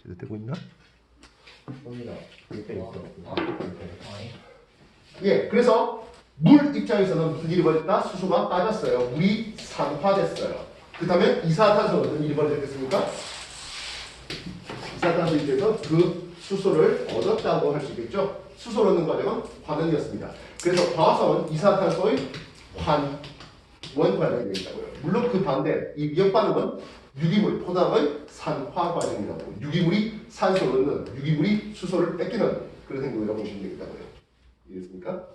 제대로 되고 있나? 예, 그래서 물 입장에서는 무슨 일이 벌어졌다? 수소가 빠졌어요. 물이 산화됐어요. 그 다음에 이산화탄소는 어떤 일이 벌어졌겠습니까? 이산화탄소 입장에서 그 수소를 얻었다고 할 수 있겠죠. 수소를 얻는 과정은 환원이었습니다. 그래서 과학성은 이산화탄소의 원과정이 되겠다고요. 물론 그 반대, 이 미역 반응은 유기물, 포당의 산화 과정이라고. 유기물이 산소를 얻는, 유기물이 수소를 뺏기는 그런 행동이라고 보시면 되겠다고요. 이해됐습니까?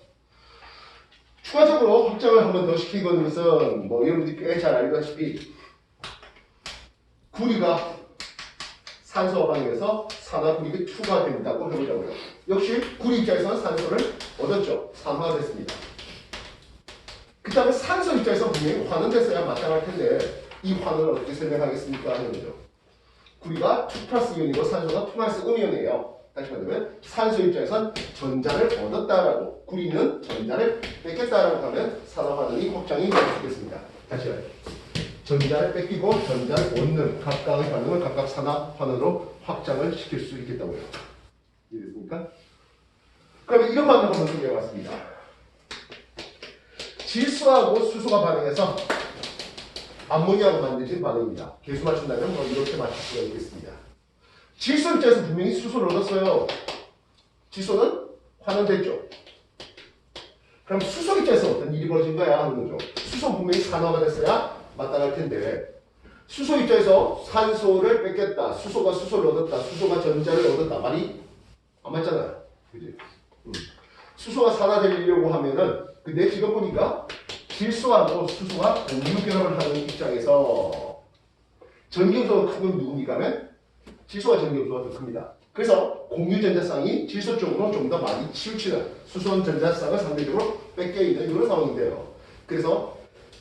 추가적으로 확장을 한 번 더 시킨 것은 뭐 여러분들이 꽤 잘 알다시피 구리가 산소와 반응해서 산화구리가 추가된다고 해보자고요. 역시 구리 입장에서는 산소를 얻었죠. 산화됐습니다. 그 다음에 산소 입장에서 분명히 환원됐어야 마땅할 텐데 이 환원을 어떻게 설명하겠습니까? 하는 거죠. 구리가 2 플러스 이온이고 산소가 2 마이너스 음이온이에요. 다시 말하면 산소 입장에선 전자를 얻었다라고 구리는 전자를 뺏겼다라고 하면 산화환원이 확장이 될 수 있겠습니다. 다시 말해요. 전자를 뺏기고 전자를 얻는 각각의 반응을 각각 산화환원으로 확장을 시킬 수 있겠다고요. 이해됐습니까? 그러면 이런 반응을 한번 소개해봤습니다. 질소하고 수소가 반응해서 암모니아가 만들어진 반응입니다. 개수 맞춘다면 뭐 이렇게 맞출 수가 있겠습니다. 질소 입장에서 분명히 수소를 얻었어요. 질소는 환원됐죠. 그럼 수소 입장에서 어떤 일이 벌어진 거야 하는 거죠. 수소 분명히 산화가 됐어야 마땅할 텐데 수소 입장에서 산소를 뺏겼다. 수소가 수소를 얻었다. 수소가 전자를 얻었다. 말이 안 맞잖아요. 그지? 수소가 산화되려고 하면은 근데 지금 보니까 질소하고 수소가 공유결합을 하는 입장에서 전기요소가 큰 건 누굽니까 하면 질소와 전기요소가 더 큽니다. 그래서 공유전자쌍이 질소 쪽으로 좀 더 많이 치우치는 수소는 전자쌍을 상대적으로 뺏겨있는 이런 상황인데요. 그래서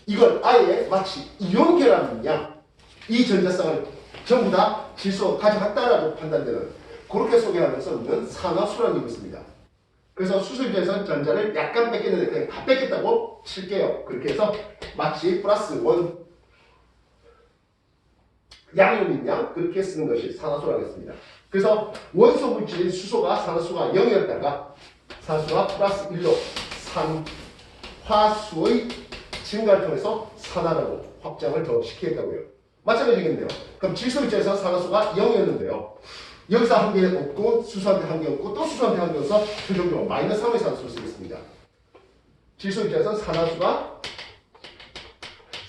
이걸 아예 마치 이온 결합 양 이 전자쌍을 전부 다 질소가 가져갔다라고 판단되는 그렇게 소개할 수 없는 산화수라는 게 있습니다. 그래서 수소 입장에서는 전자를 약간 뺏겼는데 그냥 다 뺏겼다고 칠게요. 그렇게 해서 마치 플러스 원 양이온인 양 그렇게 쓰는 것이 산화수라고 했습니다. 그래서 원소 물질인 수소가 산화수가 0이었다가 산화수가 플러스 1로 산화수의 증가를 통해서 산화라고 확장을 더 시키겠다고요. 마찬가지겠네요. 그럼 질소 입장에서 산화수가 0이었는데요. 여기서 한 개 없고 수소한테 한 개 없고 또 수소한테 한 개 없어서 최종적으로 마이너스 3의 산소를 쓰겠습니다. 질소 입장에서 산화수가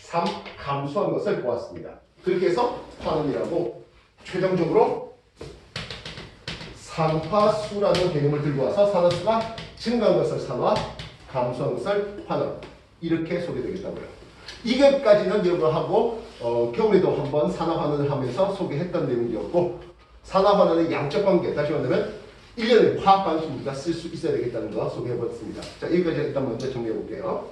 3 감소한 것을 보았습니다. 그렇게 해서 환원이라고 최종적으로 산화수라는 개념을 들고 와서 산화수가 증가한 것을 산화, 감소한 것을 환원 이렇게 소개되겠다고요. 이것까지는 여러분하고 겨울에도 한번 산화환원을 하면서 소개했던 내용이었고 산화환원의 양적 관계 다시 말하면 1년에 화학 방식 우리가 쓸 수 있어야 되겠다는 거 소개해봤습니다. 자 여기까지 일단 먼저 정리해 볼게요.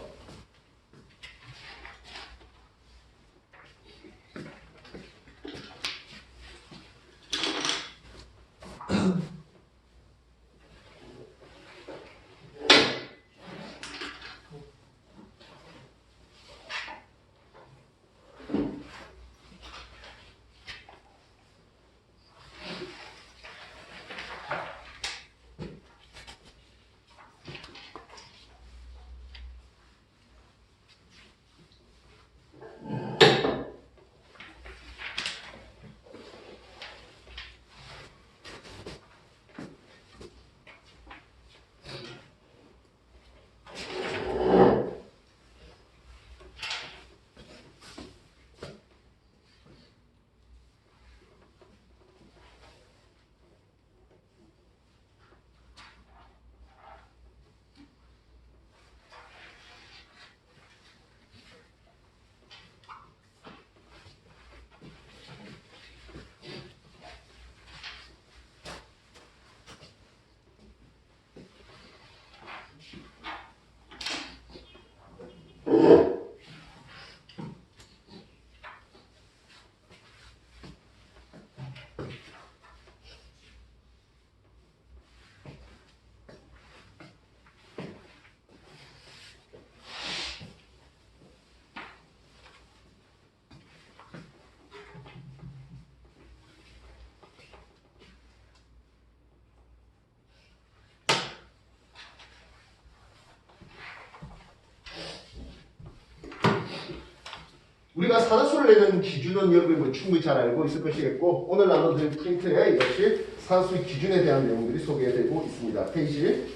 우리가 산화수를 내는 기준은 여러분이 뭐 충분히 잘 알고 있을 것이겠고 오늘 나눠드린 프린트에 역시 산화수의 기준에 대한 내용들이 소개되고 있습니다. 페이지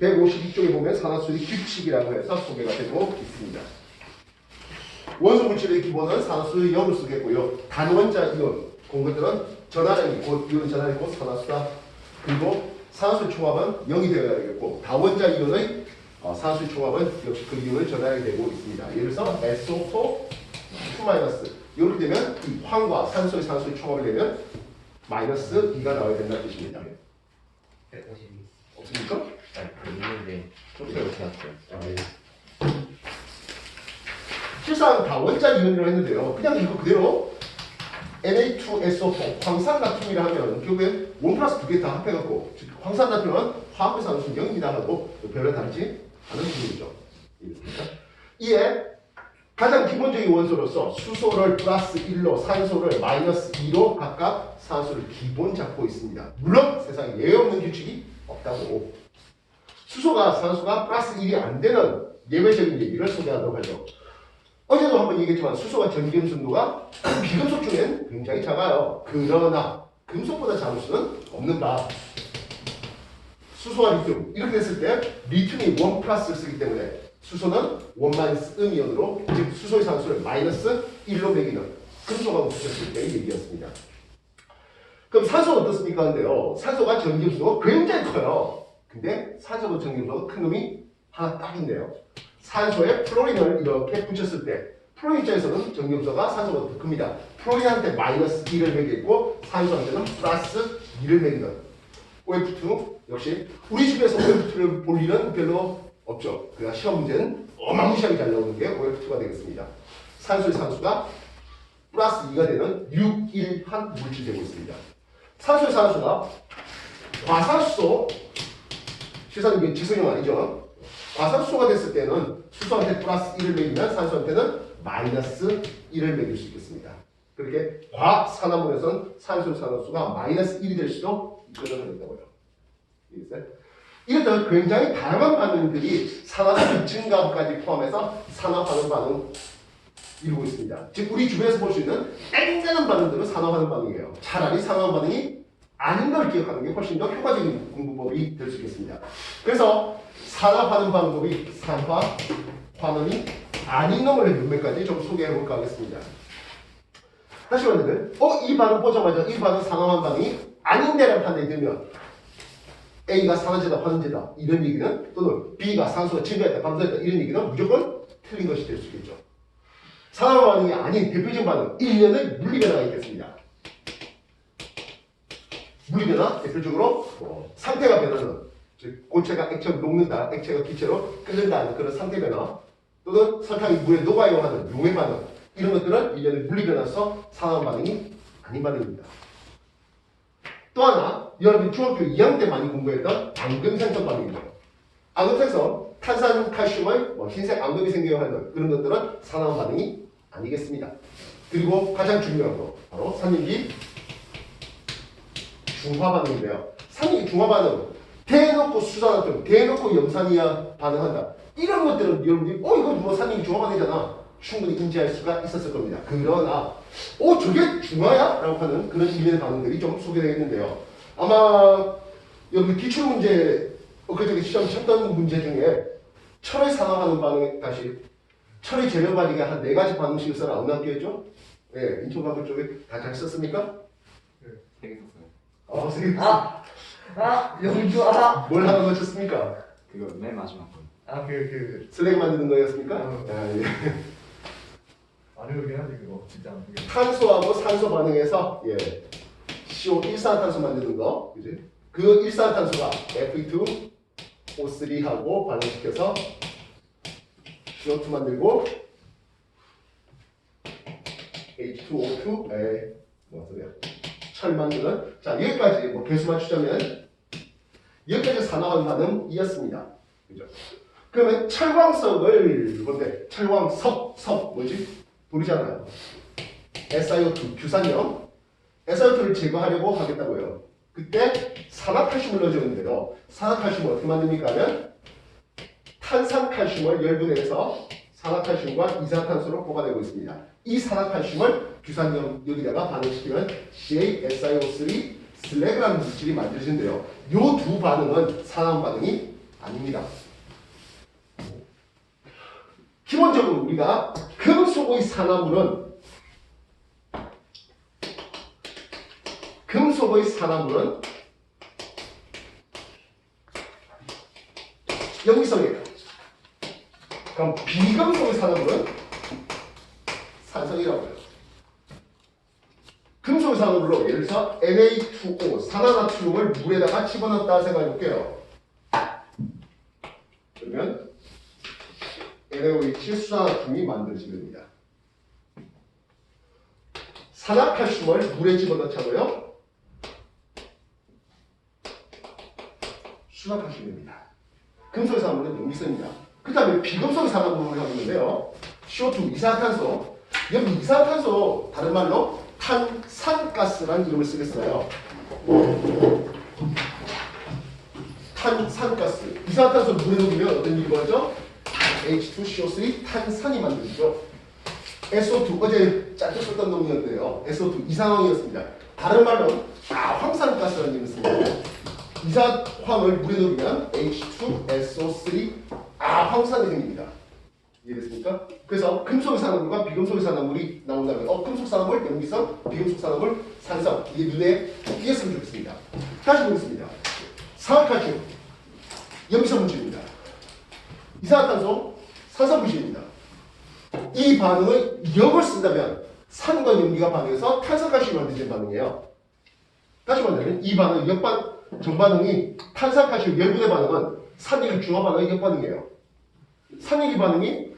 152쪽에 보면 산화수의 규칙이라고 해서 소개가 되고 있습니다. 원소 물질의 기본은 산화수의 염을 쓰겠고요. 단원자 이온, 그런 것들은 전하량이 곧 이온 전하량이 곧 산화수다. 그리고 산화수의 총합은 0이 되어야 되겠고 다원자 이온의 산화수의 총합은 역시 그 이온의 전하량이 되고 있습니다. 예를 들어서 SO4 2- 이렇게 되면 이 황과 산소의 산소의 총합을 내면 마이너스 2가 나와야 된다는 뜻입니다. 152. 없습니까? 아니, 있는데 소리가 이렇게 났어요. 실상 다원자 이온이라고 했는데요. 그냥 이거 그대로 Na2SO4 황산나트륨이라 하면 결국엔 1 플러스 2개 다 합해갖고 황산나트륨은 화학의 산소는 0입니다 하고 별로 다르지 않은 기준이죠. 이에 가장 기본적인 원소로서 수소를 플러스 1로 산소를 마이너스 2로 각각 산소를 기본 잡고 있습니다. 물론 세상에 예외 없는 규칙이 없다고. 수소가 산소가 플러스 1이 안 되는 예외적인 얘기를 소개하도록 하죠. 어제도 한번 얘기했지만 수소와 전기음 순도가 비금속 중엔 굉장히 작아요. 그러나 금속보다 작을 수는 없는가. 수소와 리튬 이렇게 됐을 때 리튬이 1 플러스를 쓰기 때문에 수소는 1 마이너스 음이온으로 즉 수소의 산소를 마이너스 1로 매기는 금속하고 붙였을 때의 얘기였습니다. 그럼 산소는 어떻습니까? 근데요. 산소가 전기음 순도가 굉장히 커요. 근데 산소도 전기음 순도가 큰 놈이 하나 딱 있네요. 산소에 플로린을 이렇게 붙였을 때 플로린 입장에서는 전기음수가 산소보다 더 큽니다. 플로린한테 마이너스 2를 매기고 산소한테는 플러스 2를 매기는 OF2 역시 우리 집에서 OF2를 볼 일은 별로 없죠. 그러나 시험 문제는 어마무시하게 잘 나오는 게 OF2가 되겠습니다. 산소의 산수가 플러스 2가 되는 유일한 물질이 되고 있습니다. 산소의 산수가 과산수소 실상 이게 지성형 아니죠. 과산수소가 됐을 때는 수소한테 플러스 1을 매기면 산소한테는 마이너스 1을 매길 수 있겠습니다. 그렇게 과산화물에서는 산소 산화수가 마이너스 1이 될 수도 있거든요. 이렇듯 굉장히 다양한 반응들이 산화수 증가까지 포함해서 산화반응 반응 이루고 있습니다. 즉 우리 주변에서 볼 수 있는 땡땡한 반응들은 산화반응 반응이에요. 차라리 산화반응 반응이 아닌 걸 기억하는 게 훨씬 더 효과적인 공부법이 될 수 있겠습니다. 그래서 산화 반응 방법이 산화 반응이 아닌 놈을 몇 명까지 좀 소개해 볼까 하겠습니다. 다시 말하면 이 반응 보자마자 이 반응 산화 반응이 아닌데라는 판단이 들면 A가 산화제다 환원제다 이런 얘기는 또는 B가 산소가 증가했다 감소했다 이런 얘기는 무조건 틀린 것이 될 수 있겠죠. 산화 반응이 아닌 대표적인 반응 1년의 물리변화가 있겠습니다. 물리변화 대표적으로 상태가 변하는 즉 고체가 액체로 녹는다, 액체가 기체로 끓는다 하는 그런 상태 변화 또는 설탕이 물에 녹아요 하는 용해 반응 이런 것들은 1년의 물리변화로서 산화 반응이 아닌 반응입니다. 또 하나 여러분이 중학교 2학년 때 많이 공부했던 앙금생성 반응이죠. 앙금생성 탄산 칼슘의 흰색 앙금이 생겨야 하는 그런 것들은 산화 반응이 아니겠습니다. 그리고 가장 중요한 거 바로 산염기 중화 반응인데요. 산염기 중화 반응 대놓고 수산화점, 대놓고 염산이야 반응한다. 이런 것들은 여러분들이 이거 뭐 산염기 중화 반응이잖아. 충분히 인지할 수가 있었을 겁니다. 그러나 저게 중화야? 라고 하는 그런 일련의 반응들이 좀 소개되겠는데요. 아마 여러분 기출문제 그저께 시험 쳤던 문제 중에 철의 산화하는 반응 다시 철의 재료 반응에 한 4가지 반응식을 써라. 어느 학교였죠? 네, 인천과학 쪽에 다 잘 썼습니까? 네, 되게 썼어요. 세개 영주 뭘 하나 놓쳤습니까? 그거 맨 마지막 거. 슬랙 만드는 거였습니까? 예. 안 해보긴 하지 그거 진짜 안 해보긴. 탄소하고 산소 반응해서 CO 일산화탄소 만드는 거, 그지? 그 일산화탄소가 Fe2O3하고 반응시켜서 CO2 만들고 H2O2, 철 만드는. 자 여기까지 개수 맞추자면 여기까지 산화한 반응이었습니다. 그죠? 그러면 철광석을 뭔데? 철광석 뭐지? 돌이잖아요. SiO2 규산염 SiO2를 제거하려고 하겠다고요. 그때 산화칼슘을 넣어주는데요. 산화칼슘을 어떻게 만듭니까 하면 탄산칼슘을 열분해서 산화칼슘과 이산탄소로 뽑아내고 있습니다. 이 산화칼슘을 규산염 여기다가 반응시키면 CaSiO3 슬래그라는 물질이 만들어진대요. 이 두 반응은 산화음 반응이 아닙니다. 기본적으로 우리가 금속의 산화물은 염기성이에요. 그럼 비금속의 산화물은 산성이라고 해요. 금속의 산화물로 예를 들어서 Na2O 산화나트륨을 물에다가 집어넣었다 생각해 볼게요. 그러면 NaOH 수산화큸이 만들어지게 됩니다. 산화칼슘을 물에 집어넣자고요. 수산화칼슘입니다. 금속의 산화물은 염기성입니다. 그 다음에 비금속의 산화물을 하고 있는데요. CO2 이산화탄소. 여기 이산화탄소 다른 말로 탄산가스라는 이름을 쓰겠어요. 탄산가스. 이산화탄소를 물에 녹이면 어떤 일이 벌어져? H2CO3 탄산이 만들어지죠. SO2 어제 짧게 썼던 놈이었는데요. SO2 이산화황이었습니다. 다른 말로 황산가스라는 이름을 씁니다. 이산화황을 물에 녹이면 H2SO3 황산이 생깁니다. 이해됐습니까? 그래서 금속의 산화물과 비금속의 산화물이 나온다면 금속 산화물, 염기성, 비금속 산화물, 산성. 이게 눈에 띄었으면 좋겠습니다. 다시 보겠습니다. 산화칼슘, 염기성 물질입니다. 이산화탄소, 산성 물질입니다. 이 반응을 역을 쓴다면 산과 염기가 반응해서 탄산칼슘이 만들어지는 반응이에요. 다시 말하면 이 반응, 정반응이 탄산칼슘 열분의 반응은 산염기 중화 반응의 역반응이에요. 산염기 반응이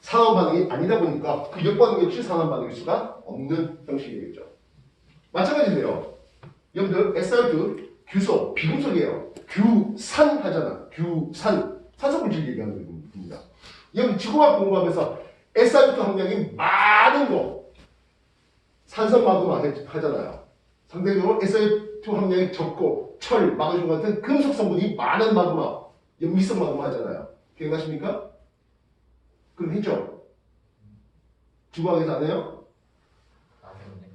산화음 반응이 아니다 보니까 그 역반응 역시 산화음 반응일 수가 없는 형식이 되겠죠. 마찬가지인데요. 여러분들 SiO2 규소 비금속이에요. 규산 하잖아. 규산 산소물질 얘기하는 겁니다. 여러분 지구과학 공부하면서 SiO2 함량이 많은 거 산성 마그마 하잖아요. 상대적으로 SiO2 함량이 적고 철, 마그네슘 같은 금속 성분이 많은 마그마, 염기성 마그마 하잖아요. 기억나십니까? 그럼 했죠? 지구과학에서 안 해요?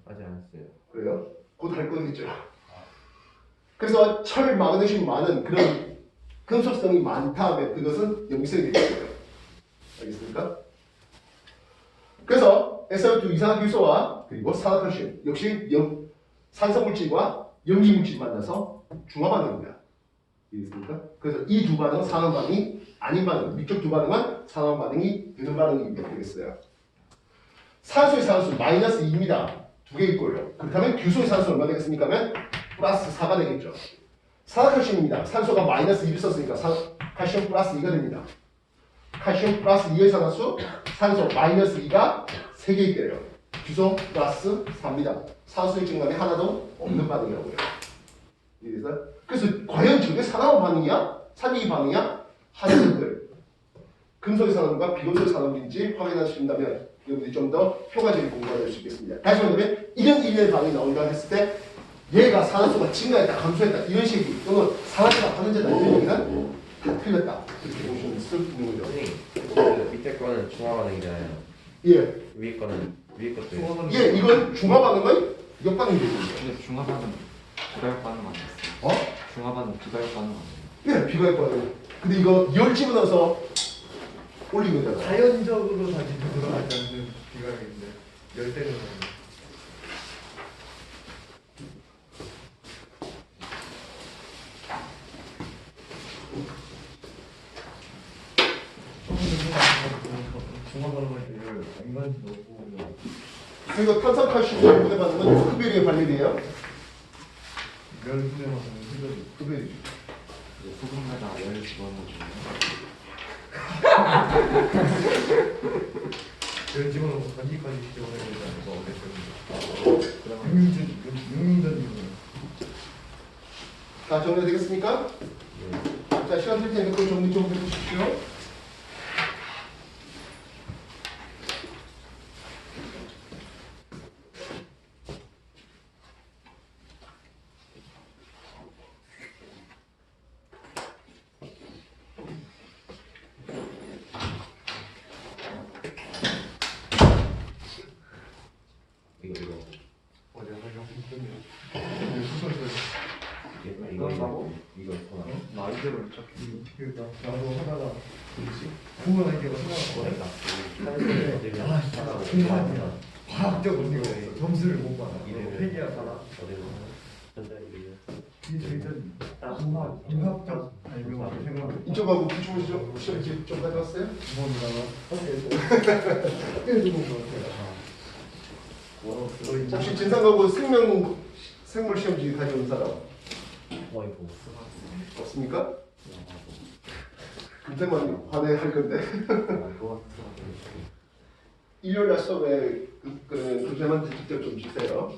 하지 않았어요. 그래요? 곧 할 거겠죠. 그래서 철, 마그네슘 많은 그런 금속성이 많다 하면 그것은 염기성이 되겠어요. 알겠습니까? 그래서 SiO2 이산화탄소와 그리고 산화칼슘 역시 산성물질과 염기물질이 만나서 중화반응입니다. 이해됐습니까? 그래서 이 두 반응은 산화 반응이 아닌 반응, 위쪽 두 반응은 산화 반응이 되는 반응이 되겠어요. 산소의 산수 마이너스 2입니다. 두 개 있고요. 그렇다면 규소의 산수 얼마 되겠습니까? 하면 플러스 4가 되겠죠. 산화칼슘입니다. 산소가 마이너스 2를 썼으니까 칼슘 플러스 2가 됩니다. 칼슘 플러스 2의 산화수, 산소 마이너스 2가 3개 있대요. 규소 플러스 4입니다. 산수의 증감이 하나도 없는 반응이라고요. 그래서 과연 저게 산화음 반응이야? 산염기 반응이야? 하여튼 금속의 산화물과 비금속의 산화물인지 확인하신다면 여러분들이 좀 더 효과적인 공부가 될 수 있겠습니다. 다시 말하면 이런 일련의 반응이 나온다 했을 때 얘가 산화수가 증가했다, 감소했다 이런 식이 또는 산화수가 빠져졌다 이런 얘기는 다 틀렸다. 그렇게 보시면 쓸 수 있는 거죠. 선생님, 그 밑에 거는 중화 반응이잖아요. 예. 위에 것도 예, 이건 중화 반응의 역반응이 되는 거예요. 근데 중화반응 비가역 반응 아니었어요? 어? 중화반응 비가역 반응 예, 아니에요? 비가역 반응. 근데 이거 열 집어넣어서 올린 거잖아. 자연적으로 다시 돌아가지 않는 비가역인데 열대는 중화반응할 때 인간지 넣고 그리고 탄산칼슘 열분의 반응은 흡혈의 발열이에요. 열분의 반응은 흡혈이 흡혈이죠. 소금에다 열을 집어넣어주면 열 집어넣고 전기까지 지원해야 되지 않을까 어쨌든 육민전이면 다 정리되겠습니까? 자, 시간 될 테니까 그 정리 좀 해주십시오. 그대로 이렇게. 그러니까 나도 하다가 구분한 게 생각났거든. 아 진짜 공부하냐. 과학적 문제가 있어. 점수를 못 받아. 회계하다가 이 저희는 융합적 발명을 생각하고 이쪽하고 기초시험 시험 좀 가져왔어요? 부모님하고 해주고 그렇게 혹시 진상가고 생물 시험지 가져온 사람 없습니까? 금생만 화내할 건데 일요일 날 수업에 그러면 금생한테 직접 좀 주세요.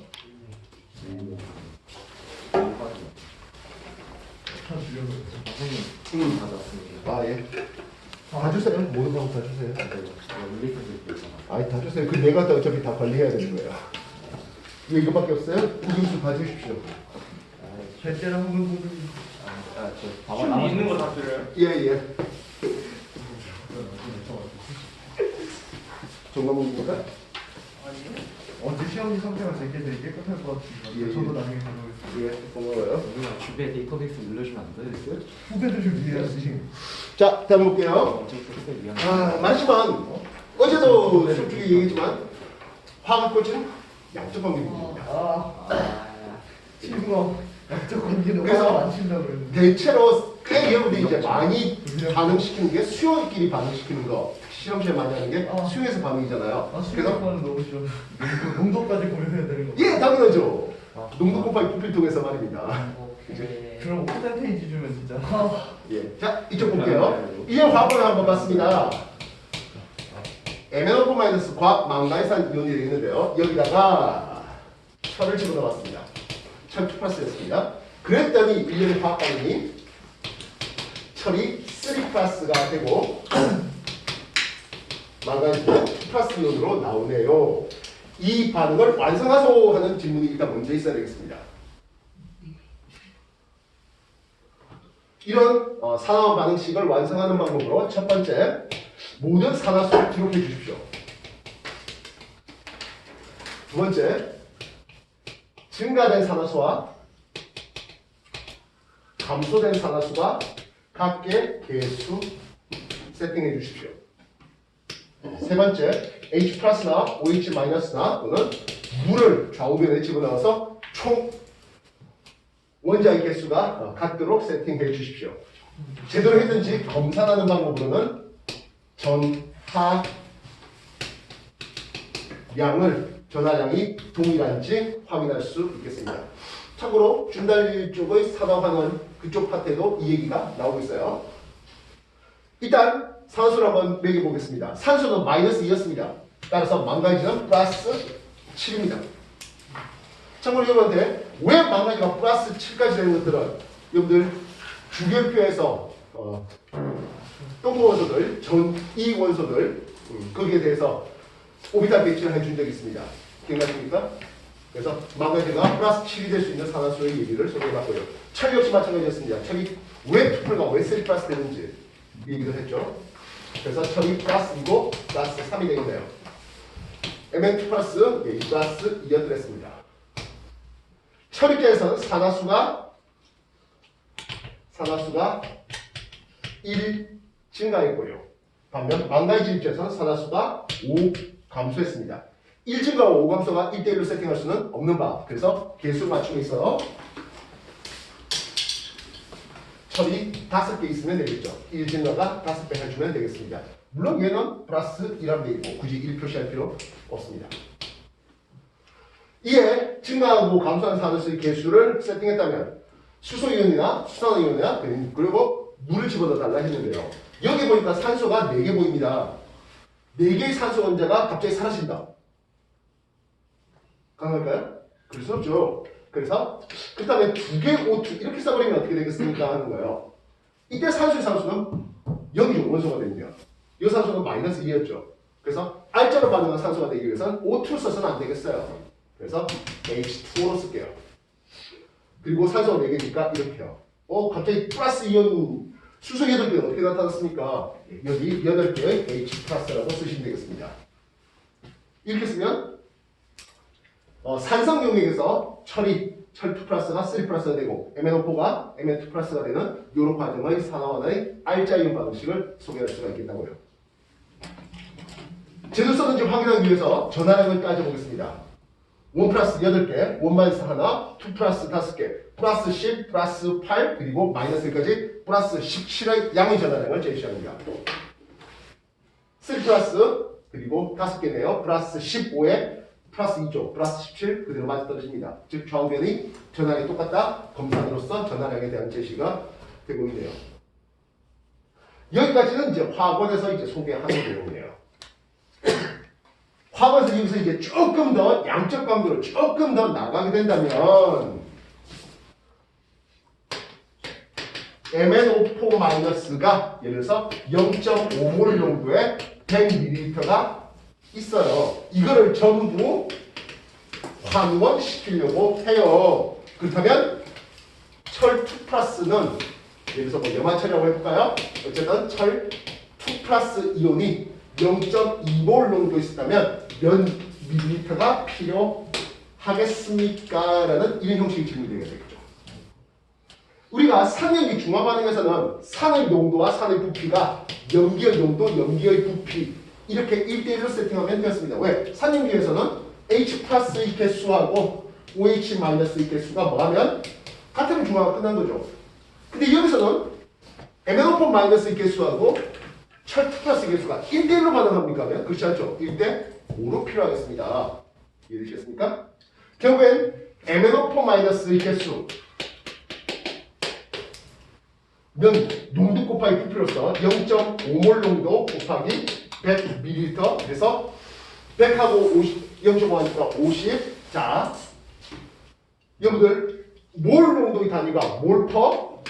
다 주려고 선생님 받았습니다. 아 예. 다 주세요. 모든 거 다 주세요. 릴리크도 있잖아. 아니 다 주세요. 그 내가 다 어차피 다 관리해야 되는 거예요. 왜 이거밖에 없어요? 우경수 봐주십시오. 절대로 한번 보는 저 춤 있는 거 다 드려요? 예예. 정감옥입니까? 어제 시험지 상태가 되게 깨끗할 것 같은데 예, 저도 예. 나중에 가져오겠습니다. 예, 고마워요. 우리가 주변에 데이터베이스 눌러주면 안 돼? 후배들 좀 이해하시. 자, 다음 볼게요. 어제부터 그때 미안. 많지만 어제도 솔직히 얘기했지만 화학 꼴찌는 양적 관계입니다. 친구가 약적 관계는 그래서 화가 안 친다고 그랬는데 대체로 꽤 여러분들이 이제 많이 반응시키는 게 수용끼리 반응시키는 거. 실험실에 많이 하는 게 수용에서 반응이잖아요. 아 그래서 수영하는 너무 싫어. 농도까지 고려해야 되는 거. 예, 당연하죠. 농도 곱하기 부피를 통해서 말입니다. 그럼 5%지 주면 진짜. 예, 자 이쪽 볼게요. 이제 화분을 한번 봤습니다. MnO 마이너스 과학 망가이산 이온이 되겠는데요. 여기다가 철을 집어넣었습니다. 철 2+였습니다. 그랬더니 1년의 화학 반응이 철이 3+가 되고 망가이산 2+ 이온으로 나오네요. 이 반응을 완성하소 하는 질문이 일단 먼저 있어야 되겠습니다. 이런 산화 반응식을 완성하는 방법으로 첫 번째, 모든 산화수를 기록해 주십시오. 두 번째, 증가된 산화수와 감소된 산화수가 각계 개수 세팅해 주십시오. 세 번째, H+나 OH-나 또는 물을 좌우변에 집어넣어서 총 원자의 개수가 같도록 세팅해 주십시오. 제대로 했는지 검사하는 방법으로는 전하량이 동일한지 확인할 수 있겠습니다. 참고로 준달리 쪽의 산화환원 그쪽 파트에도 이 얘기가 나오고 있어요. 일단 산소를 한번 매겨보겠습니다. 산소는 -2였습니다. 따라서 망가지는 플러스 7입니다. 참고로 여러분한테 왜 망가지가 플러스 7까지 되는 것들은 여러분들 주결표에서 똥 원소들, 전2 원소들 거기에 대해서 오비탈 배치를 해준 적이 있습니다. 기억나십니까? 그래서 망가지가 플러스 7이 될 수 있는 산화수의 얘기를 소개해봤고요. 철 역시 마찬가지였습니다. 철이 왜 2+가 왜 3 플러스 되는지 얘기를 했죠. 그래서 철이 플러스 2고 플러스 3이 되겠네요. Mn2 플러스 2 플러스 2였더랬습니다. 철입계에서는 산화수가 1 증가했고요. 반면 망가이질 입장에서는 산화수가 5 감소했습니다. 1 증가와 5 감소가 1대1로 세팅할 수는 없는 바. 그래서 개수 맞춤에 있어 철이 5개 있으면 되겠죠. 1 증가가 5배 해주면 되겠습니다. 물론 얘는 플러스 1하면 되고 굳이 1 표시할 필요 없습니다. 이에 증가하고 감소한 산화수의 개수를 세팅했다면 수소이온이나 수산이온이나 그리고 물을 집어넣어 달라 했는데요. 여기 보니까 산소가 4개 보입니다. 4개의 산소 원자가 갑자기 사라진다. 가능할까요? 그럴 수 없죠. 그래서 그 다음에 2개 O2 이렇게 써버리면 어떻게 되겠습니까? 하는 거예요. 이때 산소의 산수는 0이죠. 원소가 됩니다. 이 산소는 -2였죠. 그래서 R자로 반응한 산소가 되기 위해서는 O2를 써서는 안 되겠어요. 그래서 H2O로 쓸게요. 그리고 산소가 4개니까 이렇게요. 갑자기 플러스 이온 수소 8개는 어떻게 나타났습니까? 여기 8개의 H 플러스라고 쓰시면 되겠습니다. 이렇게 쓰면 산성 용액에서 철이 철 2 플러스가 3 플러스가 되고 MnO4가 Mn2 플러스가 되는 이런 과정의 산화원의 알짜이온 방식을 소개할 수가 있겠다고요. 제도서는지 확인하기 위해서 전화량을 따져보겠습니다. 1 플러스 8개, 1 마이너스 하나, 2 플러스 5개, 플러스 10, 플러스 8, 그리고 마이너스 1까지 플러스 17의 양의 전화량을 제시합니다. 3 플러스 그리고 5개네요. 플러스 15에 플러스 2조, 플러스 17 그대로 맞아떨어집니다. 즉 좌우변이 전화량이 똑같다. 검산으로서 전화량에 대한 제시가 되고 있네요. 여기까지는 이제 화학원에서 이제 소개하는 내용이에요. 화학원에서 여기서 이제 조금 더 양적 강도로 조금 더 나가게 된다면 MnO4-가 예를 들어서 0.5몰 정도의 100ml가 있어요. 이거를 전부 환원시키려고 해요. 그렇다면 철 2 플러스는 예를 들어서 뭐 염화철이라고 해볼까요? 어쨌든 철 2 플러스 이온이 0.2몰 정도 있었다면 몇 밀리리터가 필요하겠습니까? 라는 이런 형식의 질문이 되겠죠. 우리가 산염기 중화 반응에서는 산의 농도와 산의 부피가 염기의 농도, 염기의 부피 이렇게 1대1로 세팅하면 되었습니다. 왜? 산염기에서는 H 플러스의 개수하고 OH 마이너스의 개수가 뭐하면 같으면 중화가 끝난 거죠. 근데 여기서는 MnO4 마이너스의 개수하고 철 2 플러스의 개수가 1대1로 반응합니까? 그렇지 않죠. 1대5로 필요하겠습니다. 이해되셨습니까? 결국엔 MnO4 마이너스의 개수 는 농도 곱하기 부피로서 0.5몰 농도 곱하기 100ml 그래서 100하고 50, 0.5하니까 50. 자, 여러분들 몰 농도의 단위가 몰 퍼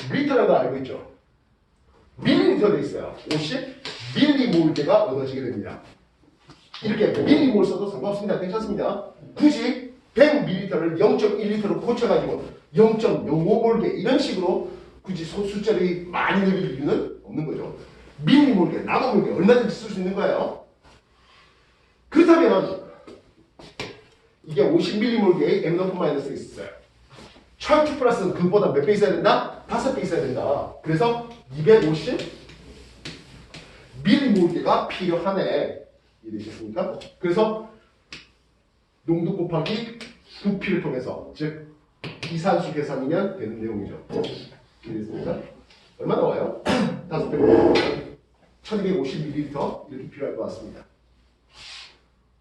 리터라는 거 알고 있죠? 밀리리터로 있어요. 50 밀리몰계가 얻어지게 됩니다. 이렇게 밀리몰 써도 상관없습니다. 괜찮습니다. 굳이 100ml를 0.1리터로 고쳐가지고 0.05몰계 이런 식으로 굳이 숫자를 많이 늘릴 이유는 없는 거죠. 밀리몰계, 나노몰계 얼마든지 쓸 수 있는 거예요. 그렇다면 이게 50밀리몰계의 MnO4- 있어요. 철 2 플러스는 그보다 몇 배 있어야 된다? 5배 있어야 된다. 그래서 250밀리몰계가 필요하네. 이해되셨습니까? 그래서 농도 곱하기 부피를 통해서 즉 이산수 계산이면 되는 내용이죠. 이해됐습니까? 얼마 나와요? 5배 1250ml 이렇게 필요할 것 같습니다.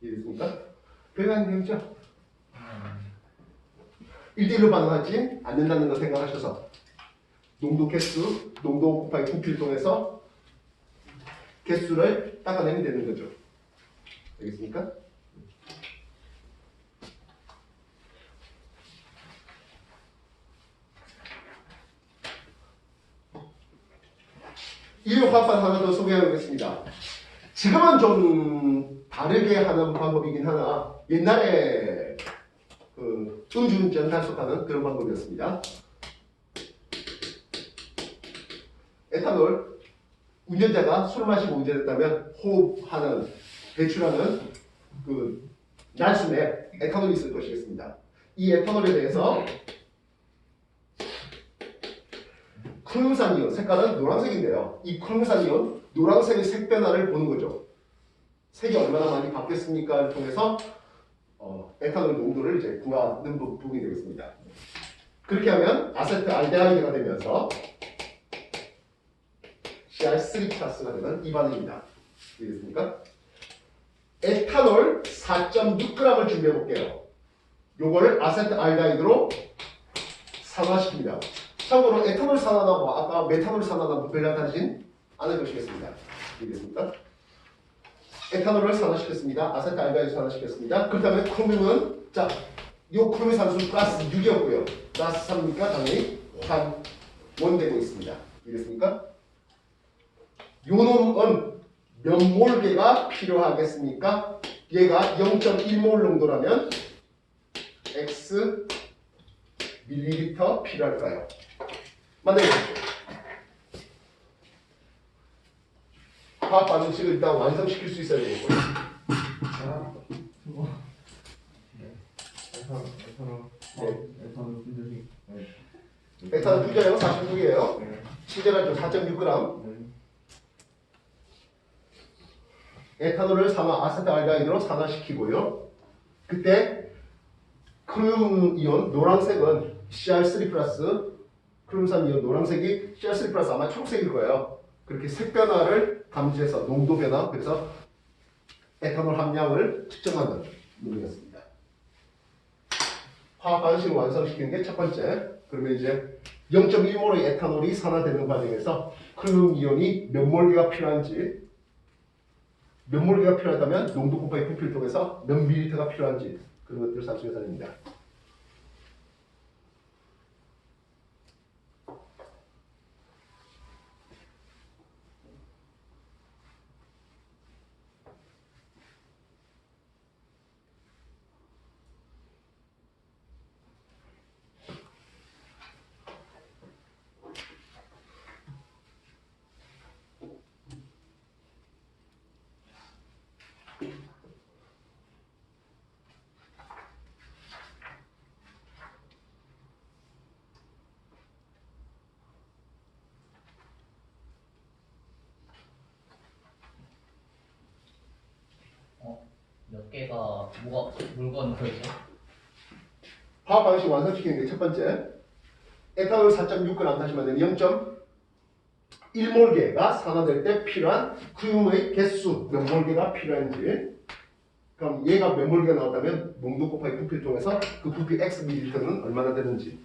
이해됐습니까? 별거 아닌 내용이죠? 1대1로 반응하지 않는다는 거 생각하셔서 농도 개수, 농도 곱하기 부피를 통해서 개수를 닦아내면 되는 거죠. 알겠습니까? 이유화합반 하나 더 소개해보겠습니다. 지금은 좀 다르게 하는 방법이긴 하나 옛날에 그 음주운전 단속하는 그런 방법이었습니다. 에탄올 운전자가 술을 마시고 운전했다면 호흡하는 배출하는 그 날숨에 에탄올이 있을 것이겠습니다. 이 에탄올에 대해서 쿨무산이온 색깔은 노란색인데요. 이 쿨무산이온 노란색의 색 변화를 보는 거죠. 색이 얼마나 많이 바뀌었습니까를 통해서 에탄올 농도를 이제 구하는 부분이 되겠습니다. 그렇게 하면 아세트알데하이드가 되면서 CR3 플러스가 되는 이 반응입니다. 이해됐습니까? 에탄올 4.6g을 준비해 볼게요. 요거를 아세트알데하이드로 산화시킵니다. 참고로 에탄올 산화나고 아까 메탄올 산화나고 별로 다르진 않을 것이겠습니다. 이해됐습니까? 에탄올을 산화시켰습니다. 아세트알데하이드 산화시켰습니다. 그렇다면 크로뮴은 자, 요 크로뮴 산수 플러스 6이었고요. 플러스 3이니까 당연히 환원되고 있습니다. 이해됐습니까? 요 놈은 몇 몰계가 필요하겠습니까? 얘가 0.1몰 정도라면 X 밀리리터 필요할까요? 만들어보십시오. 화학 반응식을 일단 완성시킬 수 있어야 되겠고 에탄올 네. 에탄올 주자요 49개예요. 네. 친절하죠. 4.6g. 네. 에탄올을 아세트알데하이드로 산화시키고요. 그때 크롬 이온 노란색은 CR3 플러스 크롬산 이온 노란색이 CR3 플러스 아마 초록색일 거예요. 그렇게 색 변화를 감지해서 농도 변화, 그래서 에탄올 함량을 측정하는 놈이었습니다. 화학 반응식을 완성시키는 게 첫 번째. 그러면 이제 0.1몰의 에탄올이 산화되는 과정에서 크롬 이온이 몇 몰개가 필요한지, 몇 몰개가 필요하다면 농도 곱하기 부피를 통해서 몇 밀리터가 필요한지 그런 것들을 산수 계산입니다. 몇 개가 물건 거죠? 화학 반응식 완성시키는 게 첫 번째. 에탄올 4.6g 다시 말하면 0.1몰개가 산화될 때 필요한 크륨의 개수 몇 몰개가 필요한지. 그럼 얘가 몇 몰개가 나왔다면 농도 곱하기 부피를 통해서 그 부피 x 밀리터는 얼마나 되는지.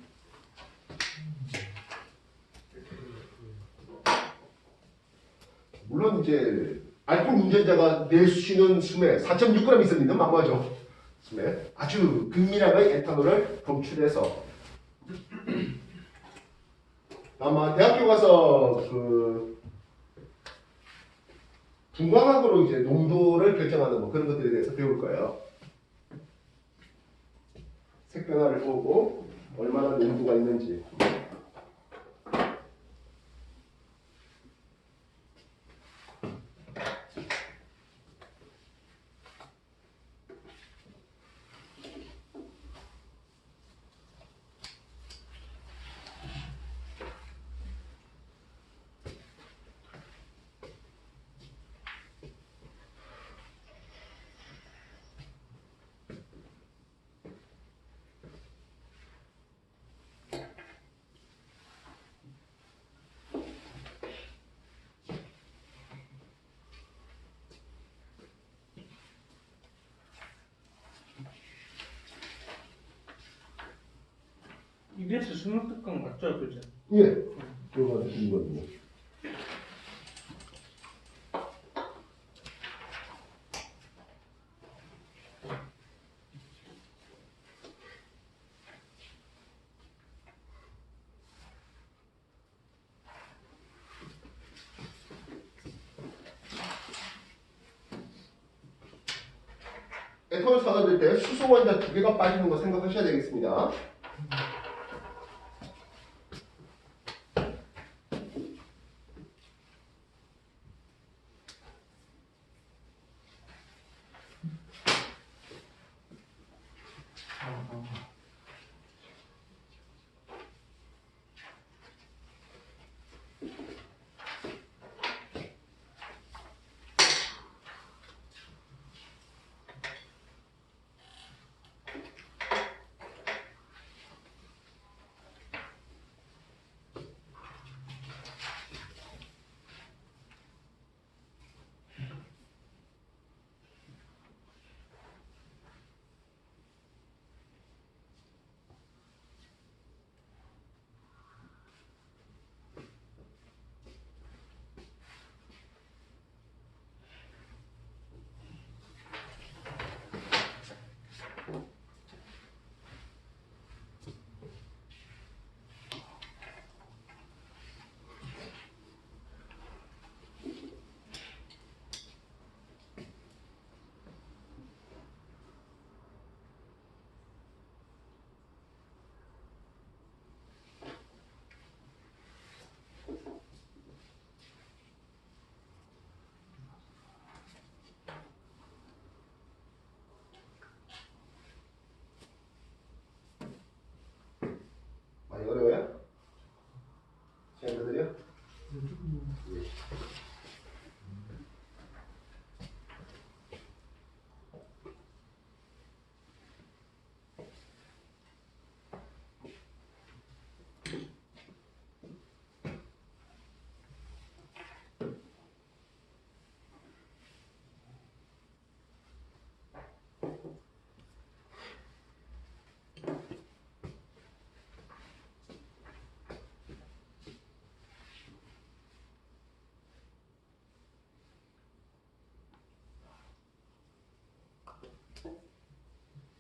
물론 이제 알코올 운전자가 낼 수 있는 수매 4.6g 있었는데 막마죠. 수매 아주 극미량의 에탄올을 검출해서 아마 대학교 가서 그 분광학으로 이제 농도를 결정하는 뭐 그런 것들에 대해서 배울 거예요. 색 변화를 보고 얼마나 농도가 있는지. EBS 수능 특강 맞죠, 그죠? 예, 그거는 이거든요. 에탄올 산화될 때 수소 원자 2개가 빠지는 거 생각하셔야 되겠습니다.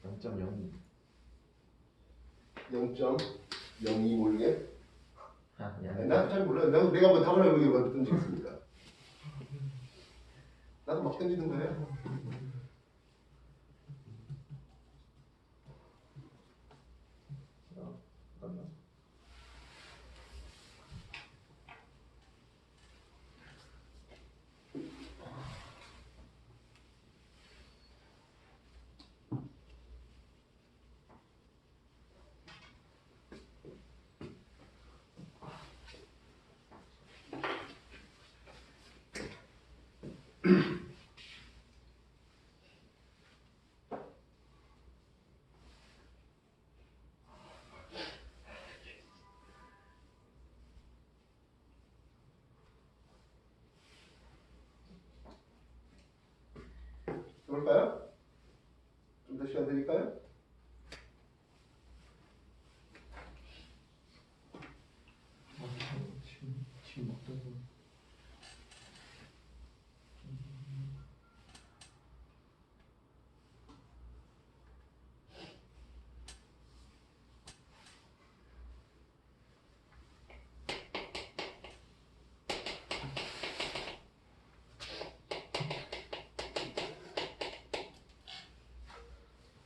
0.02. 0.02 모르게? 아, 나도 잘 몰라요. 내가 뭐 답을 알고 이거 던지겠습니다. 나도 막 던지는 거예요. 해볼까요? 좀 더 시간 드릴까요? 지금 어떤 거?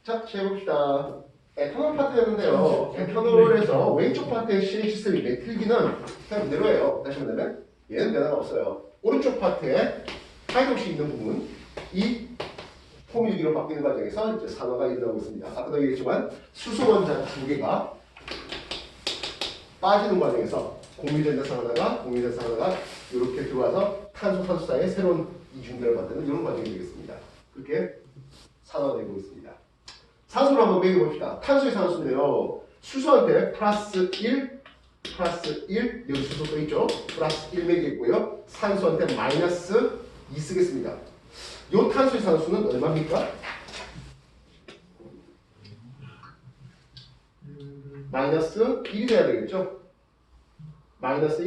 자, 시작해봅시다. 에탄올 파트였는데요. 에탄올에서 왼쪽 파트의 실행 시스템이 메틸기는 그냥 그대로예요. 다시 말하면 얘는 변화가 없어요. 오른쪽 파트에 하이드록시 있는 부분, 이 포밀기로 바뀌는 과정에서 이제 산화가 일어나고 있습니다. 아까도 얘기했지만 수소 원자 두 개가 빠지는 과정에서 공유전자 산화가 이렇게 들어와서 탄소 사이에 새로운 이중결을 만드는 이런 과정이 되겠습니다. 그렇게 산화되고 있습니다. 산소를 한번 매겨봅시다. 탄소의 산소인데요. 수소한테 플러스 1, 여기 수소 써있죠? 플러스 1 매기고요. 산소한테 마이너스 2 쓰겠습니다. 요 탄소의 산수는 얼마입니까? 마이너스 1이 돼야 되겠죠? 마이너스 1.